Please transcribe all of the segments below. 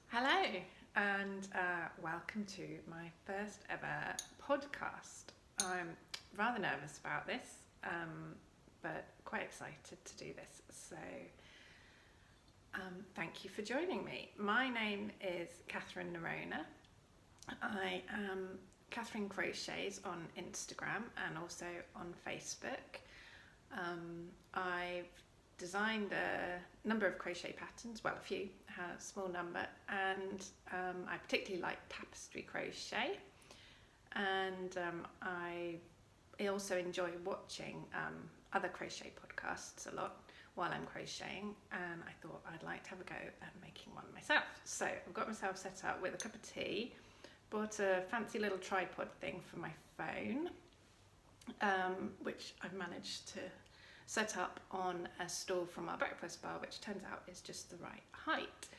Hello and welcome to my first ever podcast. I'm rather nervous about this, but quite excited to do this. So thank you for joining me. My name is Catherine Nerona. I am Catherine Crochets on Instagram and also on Facebook. I've designed a number of crochet patterns, well, a few, a small number, and I particularly like tapestry crochet, and I also enjoy watching other crochet podcasts a lot while I'm crocheting, and I thought I'd like to have a go at making one myself. So I've got myself set up with a cup of tea, bought a fancy little tripod thing for my phone, which I've managed to set up on a stool from our breakfast bar, which turns out is just the right height.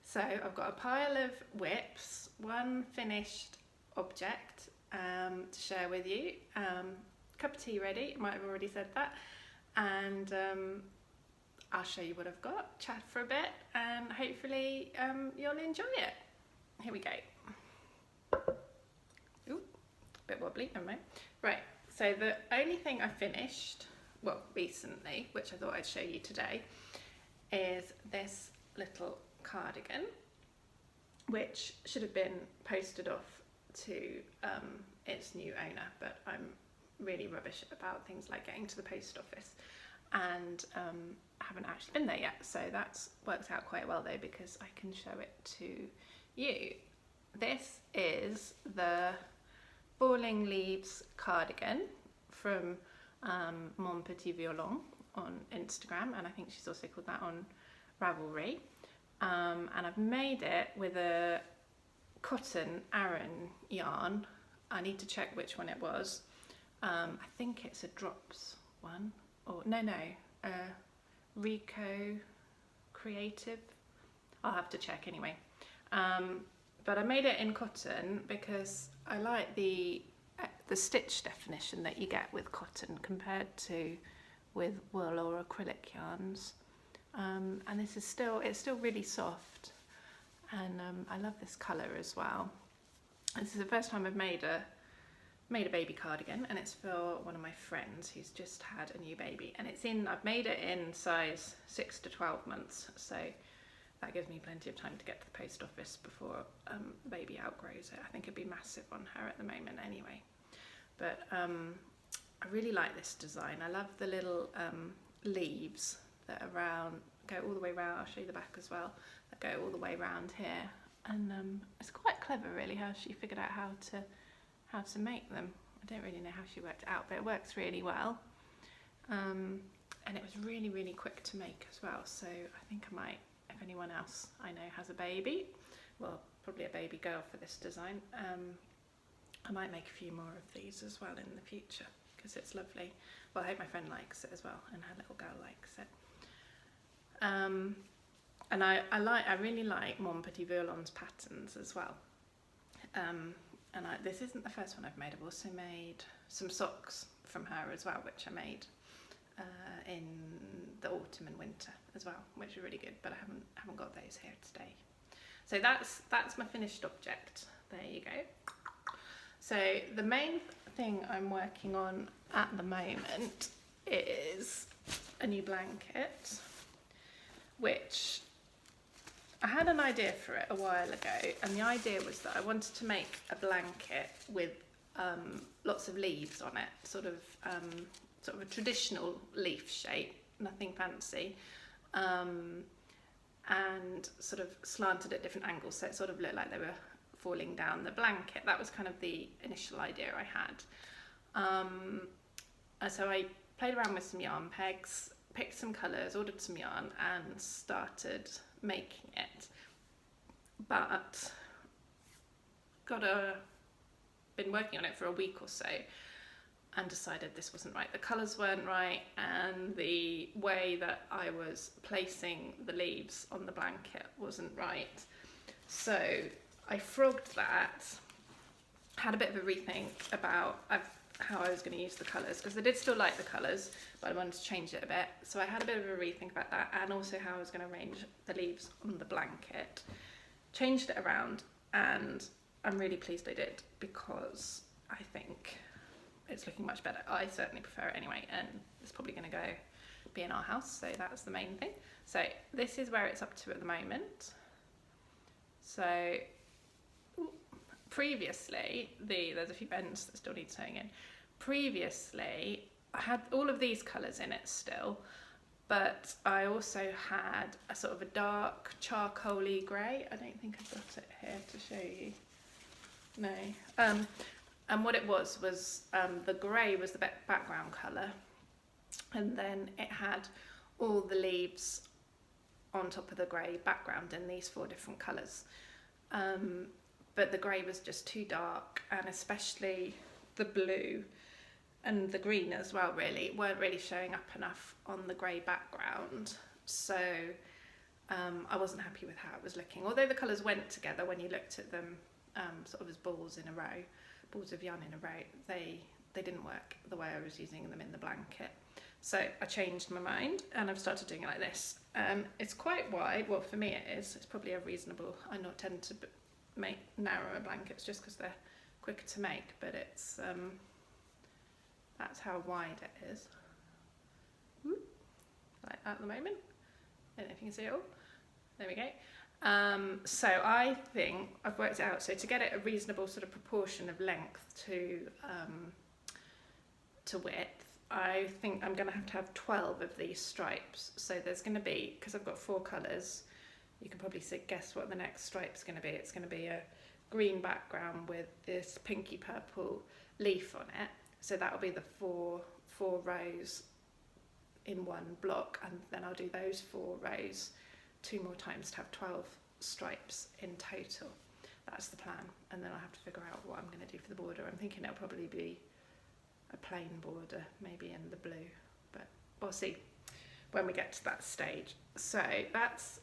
So I've got a pile of whips, one finished object to share with you, cup of tea ready, I might have already said that, and I'll show you what I've got, chat for a bit, and hopefully you'll enjoy it. Here we go. Ooh, a bit wobbly, never mind. Right, so the only thing I finished, well, recently, which I thought I'd show you today, is this little cardigan, which should have been posted off to its new owner, but I'm really rubbish about things like getting to the post office, and haven't actually been there yet, so that's worked out quite well though, because I can show it to you. This is the Falling Leaves cardigan from Mon Petit Violon on Instagram, and I think she's also called that on Ravelry, and I've made it with a cotton Aran yarn. I need to check which one it was. I think it's a Drops one, or no, Rico Creative. I'll have to check anyway. But I made it in cotton because I like the stitch definition that you get with cotton compared to with wool or acrylic yarns, and it's still really soft, and I love this colour as well. This is the first time I've made a baby cardigan, and it's for one of my friends who's just had a new baby, and I've made it in size 6 to 12 months, so that gives me plenty of time to get to the post office before the baby outgrows it. I think it'd be massive on her at the moment anyway. But I really like this design. I love the little leaves that go all the way around. I'll show you the back as well, that go all the way around here, and it's quite clever really how she figured out how to make them. I don't really know how she worked it out, but it works really well, and it was really quick to make as well. So I think I might, if anyone else I know has a baby, well, probably a baby girl for this design, I might make a few more of these as well in the future, because it's lovely. Well, I hope my friend likes it as well, and her little girl likes it. And I really like Mon Petit Violon's patterns as well. And this isn't the first one I've made. I've also made some socks from her as well, which I made in the autumn and winter as well, which are really good. But I haven't got those here today. So that's my finished object. There you go. So the main thing I'm working on at the moment is a new blanket, which I had an idea for it a while ago, and the idea was that I wanted to make a blanket with lots of leaves on it, sort of a traditional leaf shape, nothing fancy, and sort of slanted at different angles, so it sort of looked like they were falling down the blanket. That was kind of the initial idea I had. So I played around with some yarn pegs, picked some colours, ordered some yarn, and started making it. But been working on it for a week or so, and decided this wasn't right. The colours weren't right, and the way that I was placing the leaves on the blanket wasn't right. So I frogged that, had a bit of a rethink about how I was going to use the colours, because I did still like the colours, but I wanted to change it a bit. So I had a bit of a rethink about that, and also how I was going to arrange the leaves on the blanket. changed it around, and I'm really pleased I did, because I think it's looking much better. I certainly prefer it anyway, and it's probably going to be in our house, so that's the main thing. So this is where it's up to at the moment. So previously, there's a few bends that still need sewing in. Previously, I had all of these colours in it still, but I also had a sort of a dark charcoaly grey. I don't think I've got it here to show you. No. And what it was the grey was the background colour, and then it had all the leaves on top of the grey background in these 4 different colours. But the grey was just too dark, and especially the blue and the green as well really weren't really showing up enough on the grey background. So I wasn't happy with how it was looking. Although the colours went together when you looked at them sort of as balls in a row, balls of yarn in a row, they didn't work the way I was using them in the blanket. So I changed my mind, and I've started doing it like this. It's quite wide. Well, for me it is. It's probably a reasonable. I not tend to make narrower blankets just because they're quicker to make, but it's that's how wide it is. Like that at the moment. I don't know if you can see it all. There we go. So I think I've worked it out. So to get it a reasonable sort of proportion of length to width, I think I'm going to have 12 of these stripes. So there's going to be, because I've got 4 colours, you can probably guess what the next stripe's going to be. It's going to be a green background with this pinky purple leaf on it. So that'll be the four rows in one block, and then I'll do those 4 rows 2 more times to have 12 stripes in total. That's the plan, and then I'll have to figure out what I'm going to do for the border. I'm thinking it'll probably be a plain border, maybe in the blue, but we'll see when we get to that stage. So that's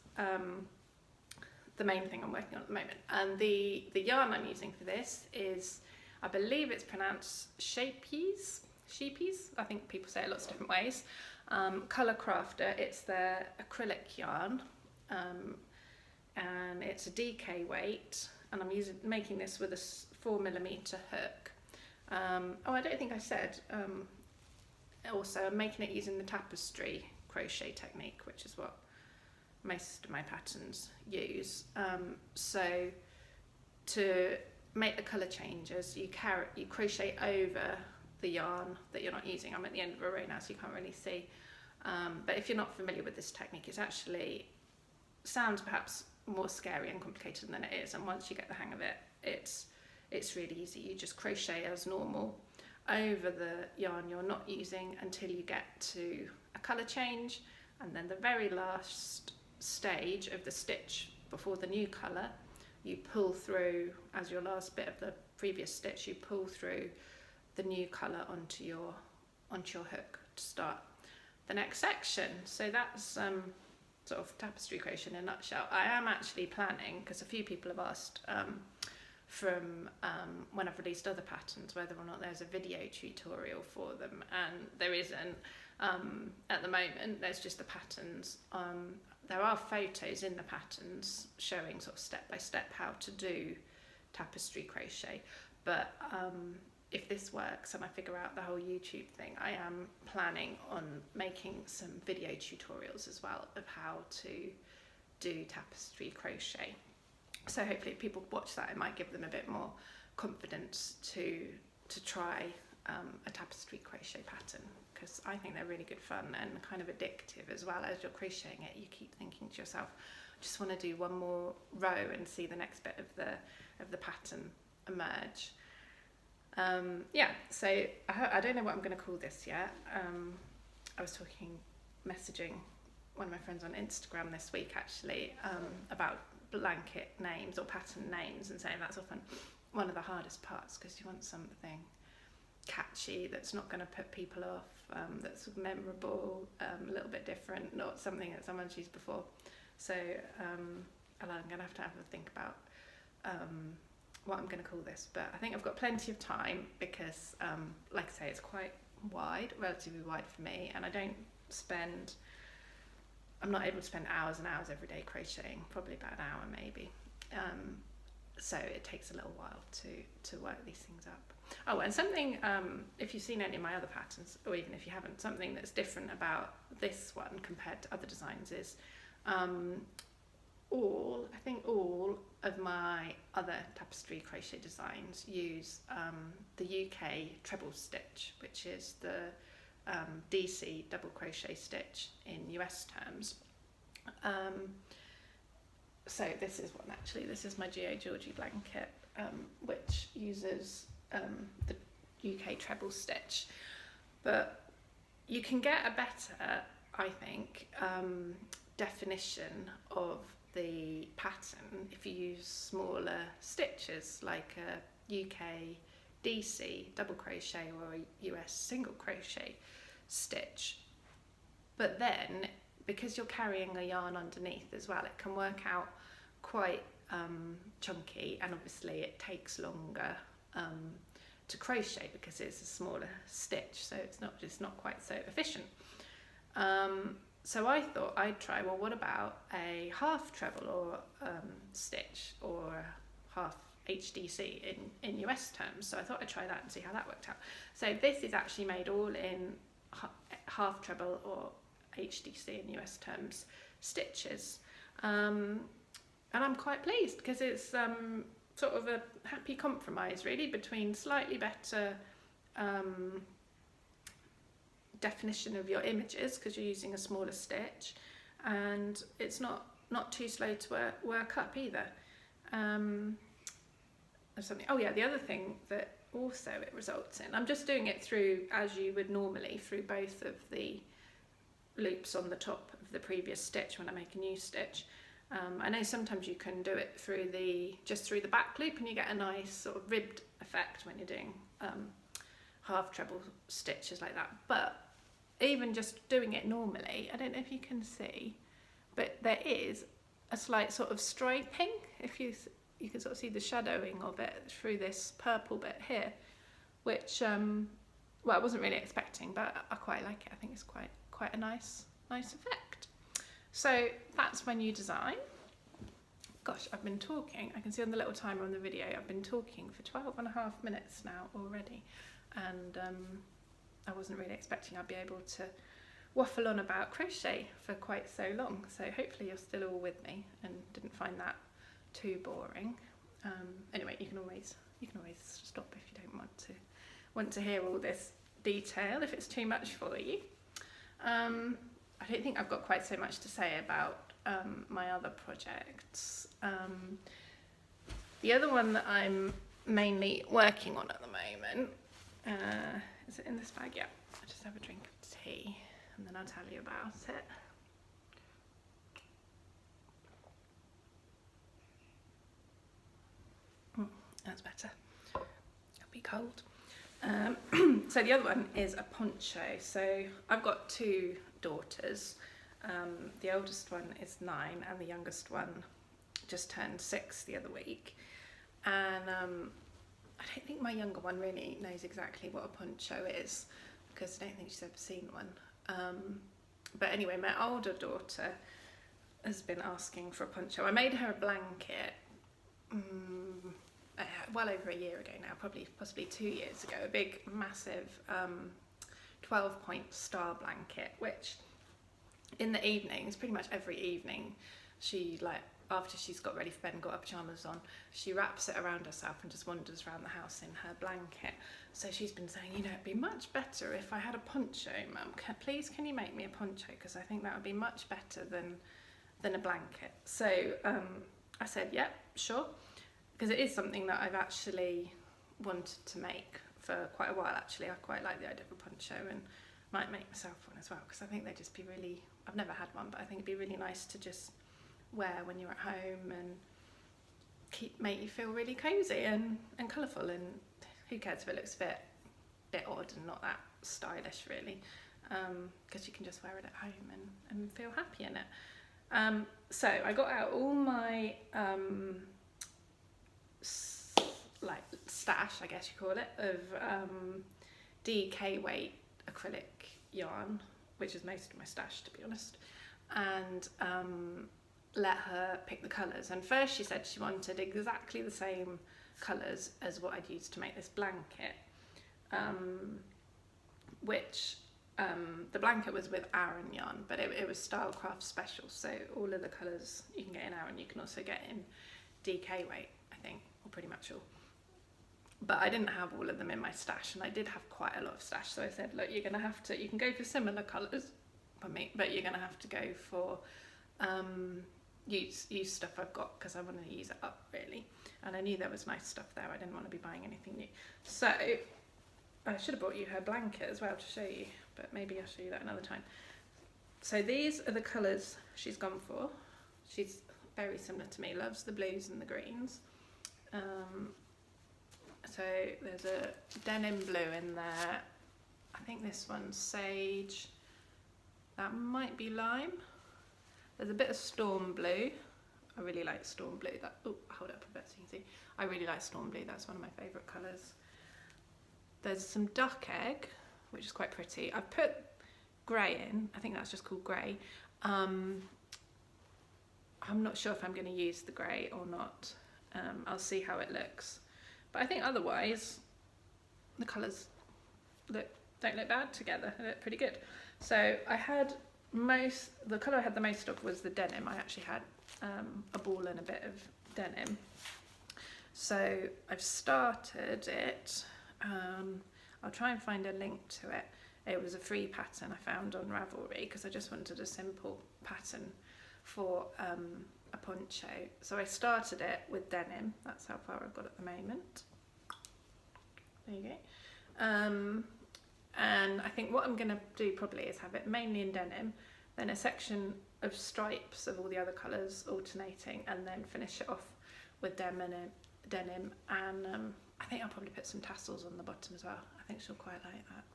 the main thing I'm working on at the moment, and the yarn I'm using for this is, I believe it's pronounced sheepies. I think people say it lots of different ways. Colour Crafter, it's their acrylic yarn, and it's a DK weight, and I'm making this with a 4mm hook. Oh, I don't think I said, also I'm making it using the tapestry crochet technique, which is what most of my patterns use. So to make the colour changes, you crochet over the yarn that you're not using. I'm at the end of a row now, so you can't really see. But if you're not familiar with this technique, it actually sounds perhaps more scary and complicated than it is. And once you get the hang of it, it's really easy. You just crochet as normal over the yarn you're not using until you get to a colour change, and then the very last stage of the stitch before the new colour, you pull through, as your last bit of the previous stitch, you pull through the new colour onto your hook to start the next section. So that's sort of tapestry crochet in a nutshell. I am actually planning, because a few people have asked from when I've released other patterns whether or not there's a video tutorial for them, and there isn't at the moment. There's just the patterns. There are photos in the patterns showing sort of step by step how to do tapestry crochet, but if this works and I figure out the whole YouTube thing, I am planning on making some video tutorials as well of how to do tapestry crochet. So hopefully if people watch that, it might give them a bit more confidence to try a tapestry crochet pattern, because I think they're really good fun and kind of addictive as well. As you're crocheting it, you keep thinking to yourself, I just want to do one more row and see the next bit of the pattern emerge. Yeah, so I don't know what I'm going to call this yet. I was messaging one of my friends on Instagram this week actually about blanket names or pattern names, and saying that's often one of the hardest parts, because you want something catchy that's not going to put people off, that's memorable, a little bit different, not something that someone's used before. So I'm going to have a think about what I'm going to call this, but I think I've got plenty of time, because like I say, it's quite wide, relatively wide for me, and I'm not able to spend hours and hours every day crocheting, probably about an hour maybe. So it takes a little while to work these things up. Oh, and something, if you've seen any of my other patterns, or even if you haven't, something that's different about this one compared to other designs is I think all of my other tapestry crochet designs use the UK treble stitch, which is the DC double crochet stitch in US terms. So this is one actually, this is my G.A. Georgie blanket, which uses the UK treble stitch, but you can get a better, I think, definition of the pattern if you use smaller stitches like a UK DC double crochet or a US single crochet stitch. But then, because you're carrying a yarn underneath as well, it can work out quite chunky, and obviously it takes longer to crochet because it's a smaller stitch, so it's not quite so efficient. So I thought I'd try, well, what about a half treble or stitch, or half HDC in US terms? So I thought I'd try that and see how that worked out. So this is actually made all in half treble or HDC in US terms stitches, and I'm quite pleased because it's sort of a happy compromise really between slightly better definition of your images because you're using a smaller stitch, and it's not too slow to work up either. Oh yeah, the other thing that also it results in, I'm just doing it through as you would normally through both of the loops on the top of the previous stitch when I make a new stitch. I know sometimes you can do it through just through the back loop and you get a nice sort of ribbed effect when you're doing half treble stitches like that, but even just doing it normally, I don't know if you can see, but there is a slight sort of striping, if you can sort of see the shadowing of it through this purple bit here, which well, I wasn't really expecting, but I quite like it. I think it's quite a nice effect. So that's my new design. Gosh, I've been talking, I can see on the little timer on the video, I've been talking for 12.5 minutes now already, and I wasn't really expecting I'd be able to waffle on about crochet for quite so long, so hopefully you're still all with me and didn't find that too boring. Anyway, you can always stop if you don't want to hear all this detail if it's too much for you. I don't think I've got quite so much to say about my other projects. The other one that I'm mainly working on at the moment, is it in this bag? Yeah, I'll just have a drink of tea and then I'll tell you about it. That's better. It'll be cold. So the other one is a poncho. So I've got two daughters. The oldest one is 9 and the youngest one just turned 6 the other week. And I don't think my younger one really knows exactly what a poncho is because I don't think she's ever seen one. But anyway, my older daughter has been asking for a poncho. I made her a blanket well over a year ago now, possibly 2 years ago, a big massive 12-point star blanket, which in the evenings, pretty much every evening, she, like, after she's got ready for bed and got her pyjamas on, she wraps it around herself and just wanders around the house in her blanket. So she's been saying, you know, it'd be much better if I had a poncho, Mum. Please can you make me a poncho, because I think that would be much better than a blanket. So I said, yeah, sure, because it is something that I've actually wanted to make for quite a while. Actually, I quite like the idea of a poncho and might make myself one as well, because I think they'd just be really, I've never had one, but I think it'd be really nice to just wear when you're at home and make you feel really cozy and colourful, and who cares if it looks a bit odd and not that stylish really, because you can just wear it at home and feel happy in it. So I got out all my like stash, I guess you call it, of DK weight acrylic yarn, which is most of my stash to be honest, and let her pick the colours. And first she said she wanted exactly the same colours as what I'd used to make this blanket, which the blanket was with Aran yarn, but it was Stylecraft special, so all of the colours you can get in Aran you can also get in DK weight, I think, or pretty much all. But I didn't have all of them in my stash, and I did have quite a lot of stash, so I said, look, you're going to have to, you can go for similar colours for me, but you're going to have to go for use stuff I've got, because I want to use it up really. And I knew there was nice stuff there, I didn't want to be buying anything new. So I should have brought you her blanket as well to show you, but maybe I'll show you that another time. So these are the colours she's gone for. She's very similar to me, loves the blues and the greens. So there's a denim blue in there. I think this one's sage. That might be lime. There's a bit of storm blue. I really like storm blue. That, oh, hold up a bit so you can see. I really like storm blue. That's one of my favourite colours. There's some duck egg, which is quite pretty. I've put grey in. I think that's just called grey. I'm not sure if I'm going to use the grey or not. I'll see how it looks. But I think otherwise the colours don't look bad together. They look pretty good. So I had the colour I had the most of was the denim. I actually had a ball and a bit of denim. So I've started it. I'll try and find a link to it. It was a free pattern I found on Ravelry because I just wanted a simple pattern for a poncho. So I started it with denim. That's how far I've got at the moment. There you go. And I think what I'm going to do probably is have it mainly in denim, then a section of stripes of all the other colours alternating, and then finish it off with denim. And I think I'll probably put some tassels on the bottom as well. I think she'll quite like that.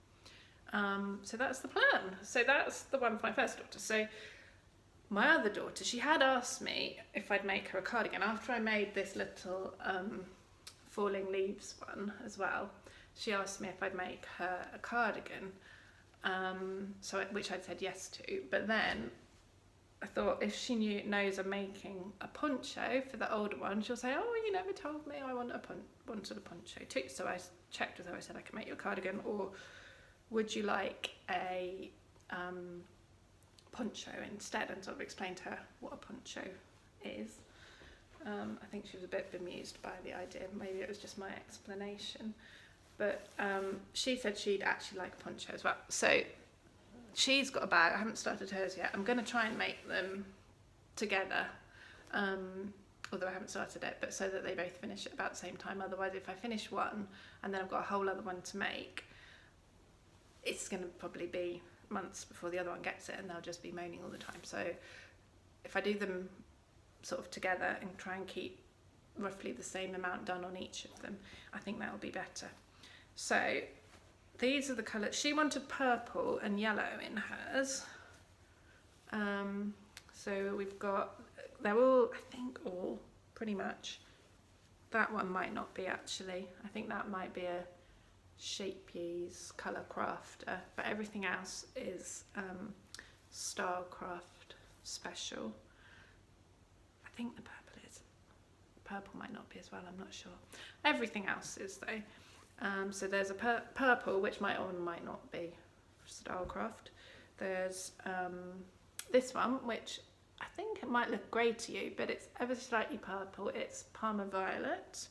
So that's the plan. So that's the one for my first daughter. So my other daughter, she had asked me if I'd make her a cardigan after I made this little falling leaves one as well. She asked me if I'd make her a cardigan, which I'd said yes to. But then I thought if she knows I'm making a poncho for the older one, she'll say, "Oh, you never told me I wanted a poncho too." So I checked with her. I said, "I can make you a cardigan, or would you like a poncho instead?" And sort of explained to her what a poncho is. I think she was a bit bemused by the idea. Maybe it was just my explanation. But she said she'd actually like a poncho as well. So she's got a bag. I haven't started hers yet. I'm going to try and make them together, although I haven't started it, but so that they both finish at about the same time. Otherwise, if I finish one and then I've got a whole other one to make, it's going to probably be months before the other one gets it, and they'll just be moaning all the time. So if I do them sort of together and try and keep roughly the same amount done on each of them, I think that'll be better. So these are the colours. She wanted purple and yellow in hers. So we've got, they're all, I think all pretty much. That one might not be actually. I think that might be a Shapey's Colour Crafter, but everything else is Stylecraft special. I think the purple is. Purple might not be as well, I'm not sure. Everything else is though. So there's a purple, which might or might not be Stylecraft. There's this one, which I think it might look grey to you, but it's ever slightly purple. It's Parma Violet.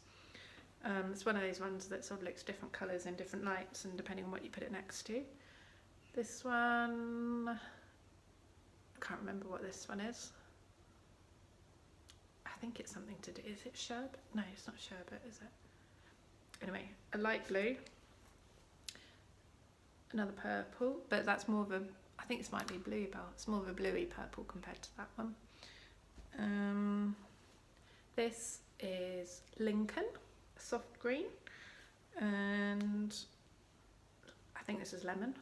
It's one of those ones that sort of looks different colours in different lights, and depending on what you put it next to. This one, I can't remember what this one is. I think it's something to do, is it sherbet? No, it's not sherbet, is it? Anyway, a light blue, another purple, but that's more of a, I think this might be bluebell. It's more of a bluey purple compared to that one. This is Lincoln, a soft green, and I think this is lemon.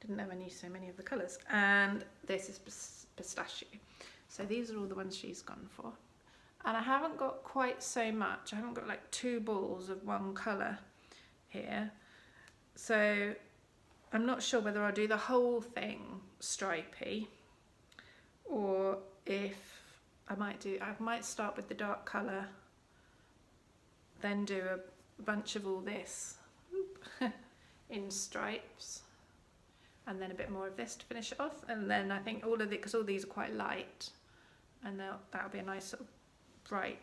Didn't know I knew so many of the colours. And this is pistachio. So these are all the ones she's gone for. And I haven't got quite so much. I haven't got like 2 balls of one colour here. So I'm not sure whether I'll do the whole thing stripy, or if I might start with the dark colour, then do a bunch of all this in stripes, and then a bit more of this to finish it off, and then I think all of it, because all these are quite light, and that'll be a nice sort of bright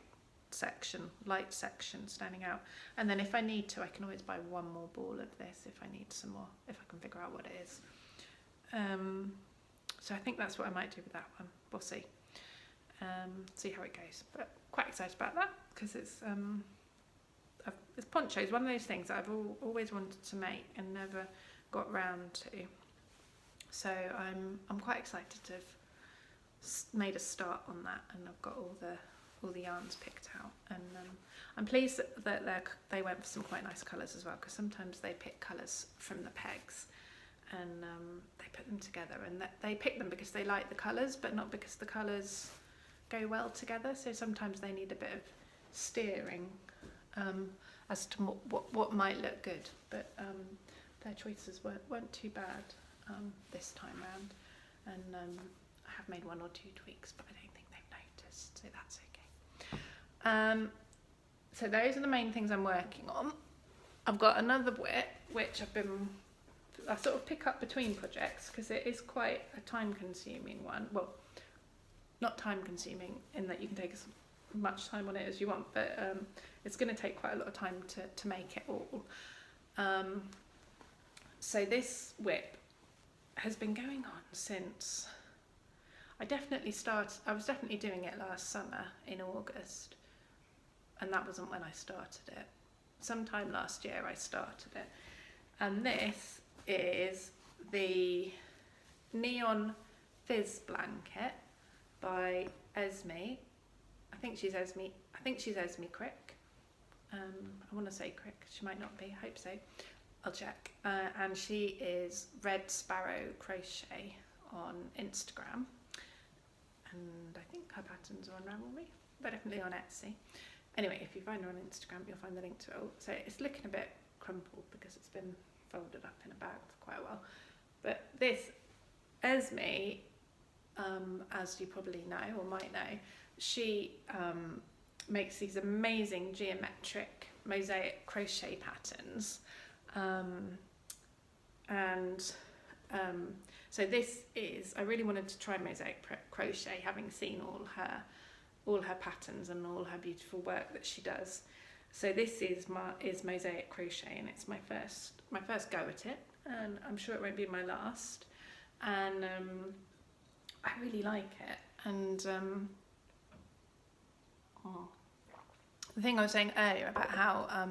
section, light section standing out. And then if I need to, I can always buy one more ball of this if I need some more, if I can figure out what it is. So I think that's what I might do with that one. We'll see. See how it goes. But quite excited about that, because it's Poncho is one of those things that I've always wanted to make and never got round to. So I'm quite excited to have made a start on that, and I've got all the yarns picked out, and I'm pleased that they went for some quite nice colours as well, because sometimes they pick colours from the pegs and they put them together, and they pick them because they like the colours, but not because the colours go well together. So sometimes they need a bit of steering as to what might look good, but their choices weren't too bad this time round, and I have made one or two tweaks, but I don't think they've noticed, so that's okay. So those are the main things I'm working on. I've got another bit which I sort of pick up between projects, because it is quite a time consuming one. Well, not time consuming in that you can take as much time on it as you want, but it's going to take quite a lot of time to make it all. So this whip has been going on since I was definitely doing it last summer in August, and that wasn't when I started it. Sometime last year I started it, and this is the Neon Fizz blanket by Esme. I think she's Esme Crick. I want to say Crick. She might not be. I hope so. I'll check. And she is Red Sparrow Crochet on Instagram, and I think her patterns are on Ravelry. They're definitely on Etsy. Anyway, if you find her on Instagram, you'll find the link to it all. So it's looking a bit crumpled because it's been folded up in a bag for quite a while. But this Esme, as you probably know or might know, she makes these amazing geometric mosaic crochet patterns, so this is, I really wanted to try mosaic crochet, having seen all her patterns and all her beautiful work that she does. So this is mosaic crochet, and it's my first go at it, and I'm sure it won't be my last. And I really like it. And the thing I was saying earlier about how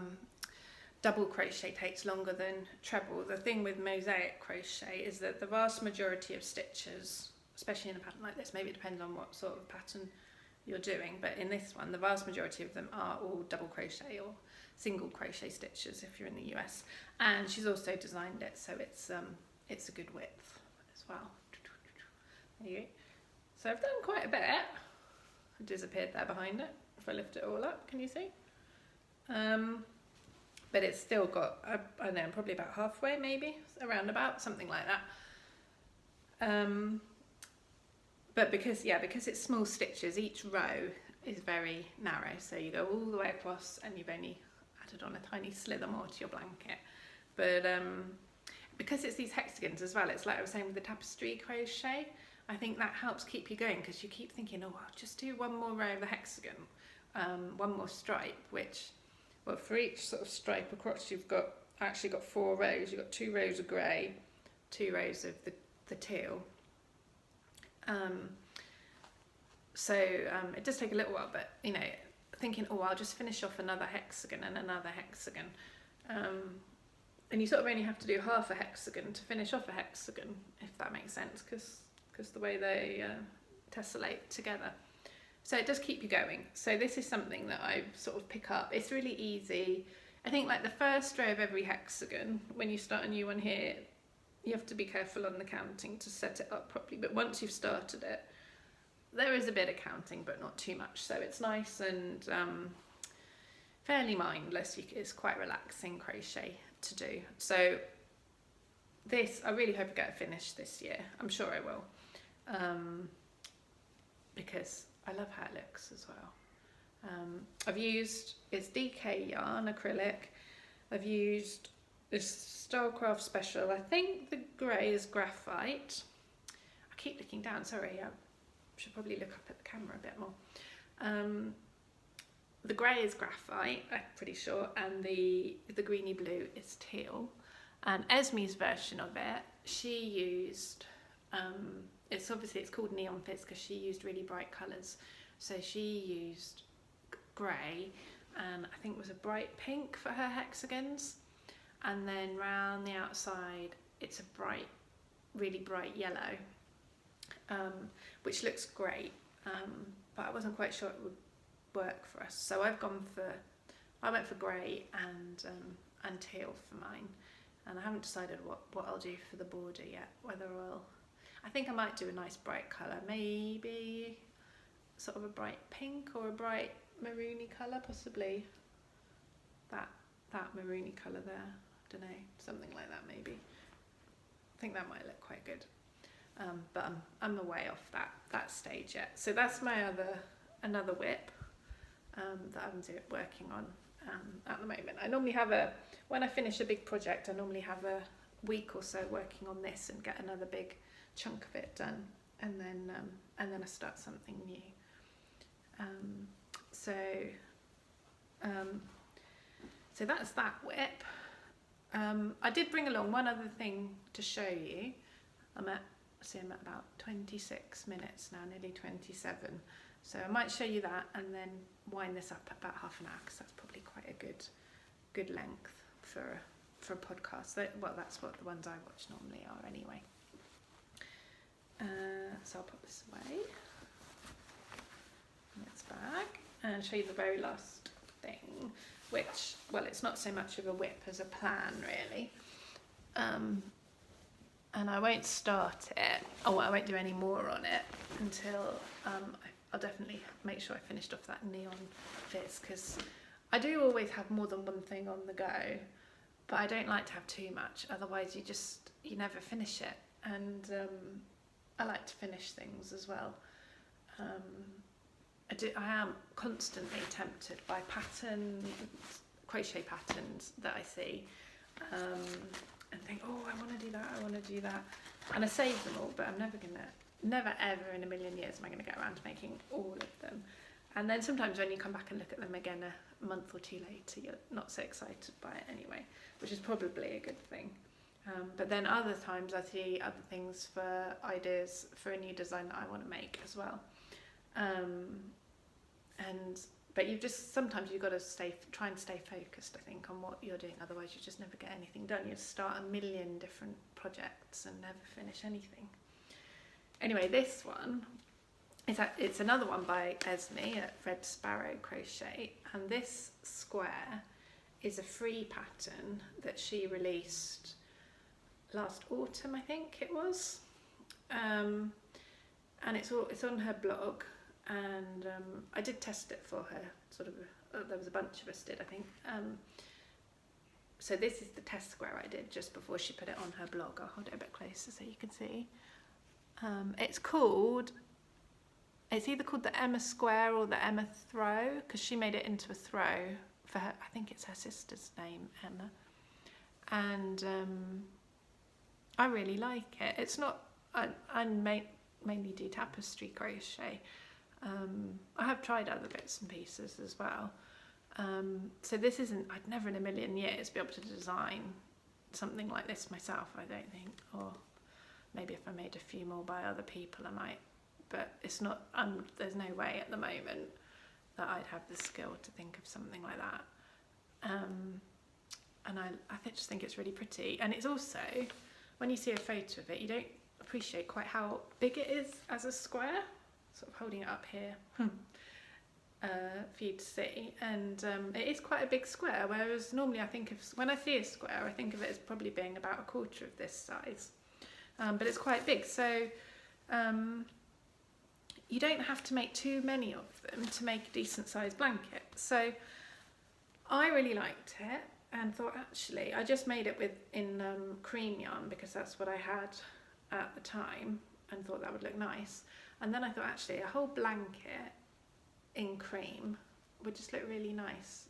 double crochet takes longer than treble, the thing with mosaic crochet is that the vast majority of stitches, especially in a pattern like this, maybe it depends on what sort of pattern you're doing, but in this one the vast majority of them are all double crochet or single crochet stitches if you're in the US. And she's also designed it so it's a good width as well. There you go. So I've done quite a bit. It disappeared there behind it. If I lift it all up, can you see? But it's still got, I don't know, probably about halfway, maybe, around about, something like that. But because it's small stitches, each row is very narrow, so you go all the way across and you've only added on a tiny slither more to your blanket. But because it's these hexagons as well, it's like I was saying with the tapestry crochet, I think that helps keep you going, because you keep thinking, oh, I'll just do one more row of the hexagon, one more stripe, which, well, for each sort of stripe across you've actually got 4 rows. You've got 2 rows of grey, 2 rows of the teal. So it does take a little while, but you know, thinking, oh, I'll just finish off another hexagon and another hexagon, and you sort of only have to do half a hexagon to finish off a hexagon, if that makes sense, because the way they tessellate together. So it does keep you going. So this is something that I sort of pick up. It's really easy. I think like the first row of every hexagon, when you start a new one here, you have to be careful on the counting to set it up properly. But once you've started it, there is a bit of counting, but not too much. So it's nice and fairly mindless. It's quite relaxing crochet to do. So this, I really hope I get it finished this year. I'm sure I will. Because I love how it looks as well. I've used, it's DK yarn, acrylic. I've used this Starcraft Special. I think the grey is graphite. I keep looking down, sorry, I should probably look up at the camera a bit more. The grey is graphite, I'm pretty sure, and the greeny blue is teal. And Esme's version of it, she used, it's called Neon Fizz because she used really bright colours. So she used grey, and I think it was a bright pink for her hexagons. And then round the outside, it's a bright, really bright yellow, which looks great. But I wasn't quite sure it would work for us. So I went for grey and teal for mine. And I haven't decided what I'll do for the border yet, I think I might do a nice bright colour, maybe sort of a bright pink or a bright maroony colour, possibly that maroony colour there, I don't know, something like that maybe. I think that might look quite good, but I'm away off that stage yet. So that's my another whip that I'm working on at the moment. I normally have when I finish a big project, I normally have a week or so working on this and get another big chunk of it done, and then I start something new. So that's that whip. I did bring along one other thing to show you. I'm at about 26 minutes now, nearly 27. So I might show you that and then wind this up about half an hour, because that's probably quite a good length for a podcast. Well, that's what the ones I watch normally are anyway. So I'll put this away in its bag and show you the very last thing, which, well, it's not so much of a whip as a plan really. And I won't start it, I won't do any more on it until I'll definitely make sure I finished off that Neon Fizz, because I do always have more than one thing on the go, but I don't like to have too much, otherwise you never finish it. And I like to finish things as well. I am constantly tempted by crochet patterns that I see, and think, oh, I want to do that, and I save them all, but I'm never ever in a million years am I going to get around to making all of them. And then sometimes when you come back and look at them again a month or two later, you're not so excited by it anyway, which is probably a good thing. But then other times I see other things for ideas for a new design that I want to make as well. But sometimes you've got to try and stay focused, I think, on what you're doing. Otherwise you just never get anything done. You start a million different projects and never finish anything. Anyway, this one, it's another one by Esme at Red Sparrow Crochet. And this square is a free pattern that she released last autumn, I think it was. And it's on her blog. And I did test it for her, there was a bunch of us did, I think. So this is the test square I did just before she put it on her blog. I'll hold it a bit closer so you can see. It's either called the Emma Square or the Emma Throw, because she made it into a throw for her, I think it's her sister's name, Emma. And I really like it. It's not, I mainly do tapestry crochet. I have tried other bits and pieces as well. So this isn't, I'd never in a million years be able to design something like this myself, I don't think. Or maybe if I made a few more by other people I might. But it's not, there's no way at the moment that I'd have the skill to think of something like that. And I just think it's really pretty. And it's also, when you see a photo of it, you don't appreciate quite how big it is as a square. Sort of holding it up here for you to see, and it is quite a big square, whereas normally when I see a square I think of it as probably being about a quarter of this size, but it's quite big, so you don't have to make too many of them to make a decent sized blanket. So I really liked it and thought, actually, I just made it in cream yarn because that's what I had at the time. and thought that would look nice. And then I thought actually a whole blanket in cream would just look really nice,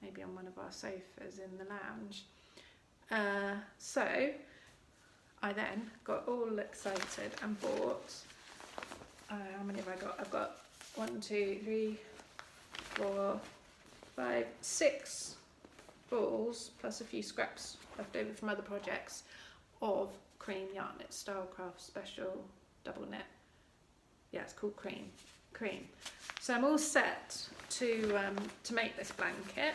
maybe on one of our sofas in the lounge. So I then got all excited and bought, how many have I got? I've got 1, 2, 3, 4, 5, 6 balls plus a few scraps left over from other projects of cream yarn. It's Stylecraft Special Double Knit. Yeah, it's called Cream. So I'm all set to make this blanket,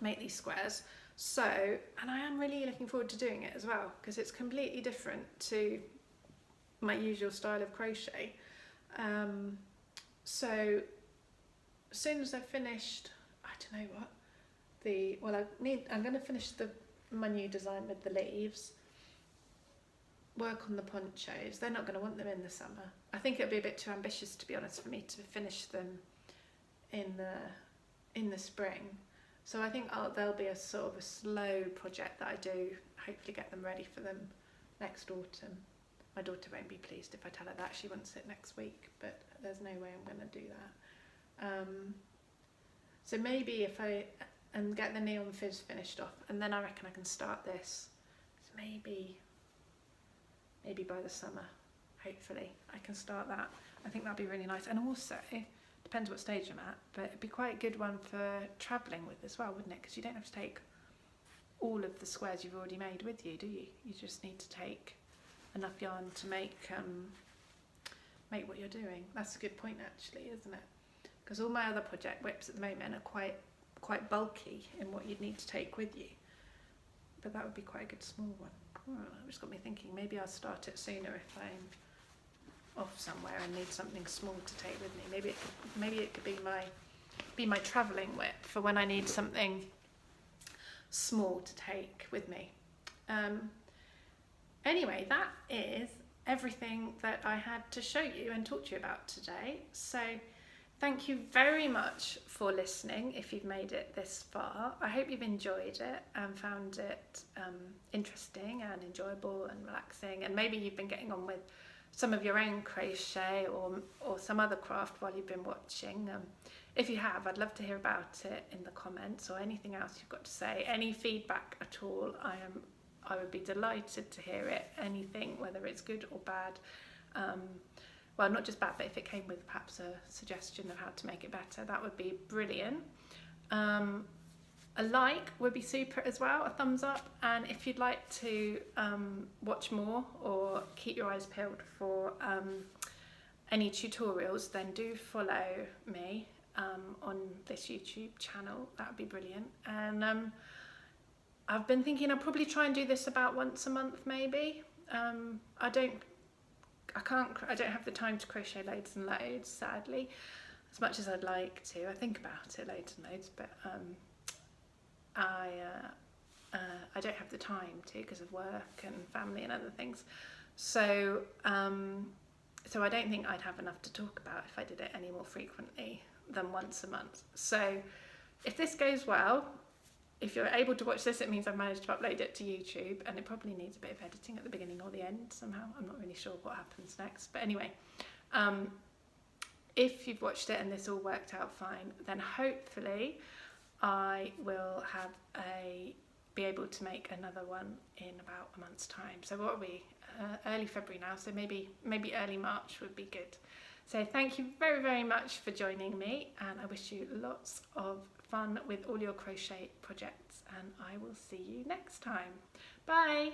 make these squares. So, and I am really looking forward to doing it as well, because it's completely different to my usual style of crochet. So as soon as I've finished, I don't know what, I'm going to finish my new design with the leaves, work on the ponchos. They're not going to want them in the summer. I think it'll be a bit too ambitious, to be honest, for me to finish them in the spring. So I think there'll be a sort of a slow project that I do, hopefully get them ready for them next autumn. My daughter won't be pleased if I tell her that. She wants it next week, but there's no way I'm going to do that. So maybe if I get the neon fizz finished off, and then I reckon I can start this. So maybe by the summer, hopefully I can start that. I think that'd be really nice. And also, depends what stage I'm at, but it'd be quite a good one for travelling with as well, wouldn't it? Because you don't have to take all of the squares you've already made with you, do you? You just need to take enough yarn to make what you're doing. That's a good point, actually, isn't it? Because all my other project whips at the moment are quite bulky in what you'd need to take with you. But that would be quite a good small one. Oh, it just got me thinking, maybe I'll start it sooner if I'm off somewhere and need something small to take with me. Maybe it could be my travelling whip for when I need something small to take with me. Anyway, that is everything that I had to show you and talk to you about today. So thank you very much for listening if you've made it this far. I hope you've enjoyed it and found it interesting and enjoyable and relaxing, and maybe you've been getting on with some of your own crochet or some other craft while you've been watching. If you have, I'd love to hear about it in the comments, or anything else you've got to say, any feedback at all. I would be delighted to hear it. Anything, whether it's good or bad. Well, not just bad, but if it came with perhaps a suggestion of how to make it better, that would be brilliant. A like would be super as well, a thumbs up. And if you'd like to watch more or keep your eyes peeled for any tutorials, then do follow me on this YouTube channel. That would be brilliant. And I've been thinking I'll probably try and do this about once a month, maybe. I don't have the time to crochet loads and loads, sadly, as much as I'd like to. I think about it loads and loads, but I don't have the time to, because of work and family and other things. So I don't think I'd have enough to talk about if I did it any more frequently than once a month. So if this goes well, if you're able to watch this, it means I've managed to upload it to YouTube, and it probably needs a bit of editing at the beginning or the end somehow. I'm not really sure what happens next. But anyway, if you've watched it and this all worked out fine, then hopefully I will be able to make another one in about a month's time. So what are we? Early February now, so maybe early March would be good. So thank you very, very much for joining me, and I wish you lots of fun with all your crochet projects, and I will see you next time. Bye!